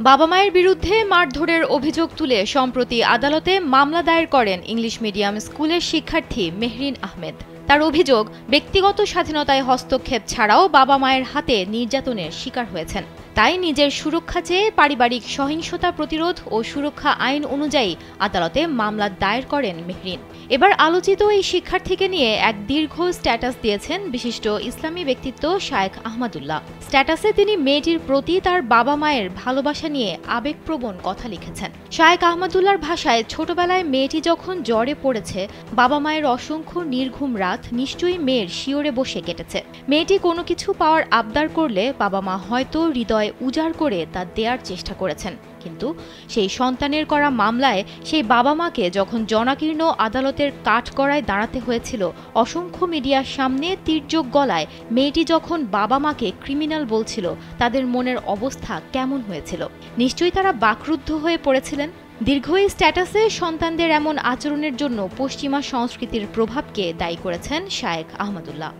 বাবা মায়ের বিরুদ্ধে মারধরের অভিযোগ তুলে সম্প্রতি আদালতে মামলা দায়ের করেন ইংলিশ মিডিয়াম স্কুলের শিক্ষার্থী মেহরিন আহমেদ। তার অভিযোগ, ব্যক্তিগত স্বাধীনতায় হস্তক্ষেপ ছাড়াও বাবা মায়ের হাতে নির্যাতনের শিকার হয়েছেন। তাই নিজের সুরক্ষা চেয়ে পারিবারিক সহিংসতা প্রতিরোধ ও সুরক্ষা আইন অনুযায়ী আদালতে মামলা দায়ের করেন মেহরিন। এবার আলোচিত এই শিক্ষার্থীকে নিয়ে এক দীর্ঘ স্ট্যাটাস দিয়েছেন বিশিষ্ট ইসলামী ব্যক্তিত্ব শায়েখ আহমদুল্লাহ। স্ট্যাটাসে তিনি মেয়েটির প্রতি তার বাবা মায়ের ভালোবাসা নিয়ে আবেগপ্রবণ কথা লিখেছেন। শায়েখ আহমদুল্লাহর ভাষায়, ছোটবেলায় মেয়েটি যখন জ্বরে পড়েছে, বাবা মায়ের অসংখ্য নির্ঘুম রাত নিশ্চয়ই মেয়ের শিওরে বসে কেটেছে। মেয়েটি কোনো কিছু পাওয়ার আবদার করলে বাবা মা হয়তো হৃদয় উজাড় করে তা দেওয়ার চেষ্টা করেছেন, কিন্তু সেই সন্তানের করা মামলায় সেই বাবা মাকে যখন জনাকীর্ণ আদালতের কাঠগড়ায় দাঁড়াতে হয়েছিল, অসংখ্য মিডিয়ার সামনে তির্যক গলায় মেয়েটি যখন বাবা মাকে ক্রিমিনাল বলছিল, তাদের মনের অবস্থা কেমন হয়েছিল? নিশ্চয়ই তারা বাকরুদ্ধ হয়ে পড়েছিলেন। দীর্ঘ এই স্ট্যাটাসে সন্তানদের এমন আচরণের জন্য পশ্চিমা সংস্কৃতির প্রভাবকে দায়ী করেছেন শায়েখ আহমদুল্লাহ।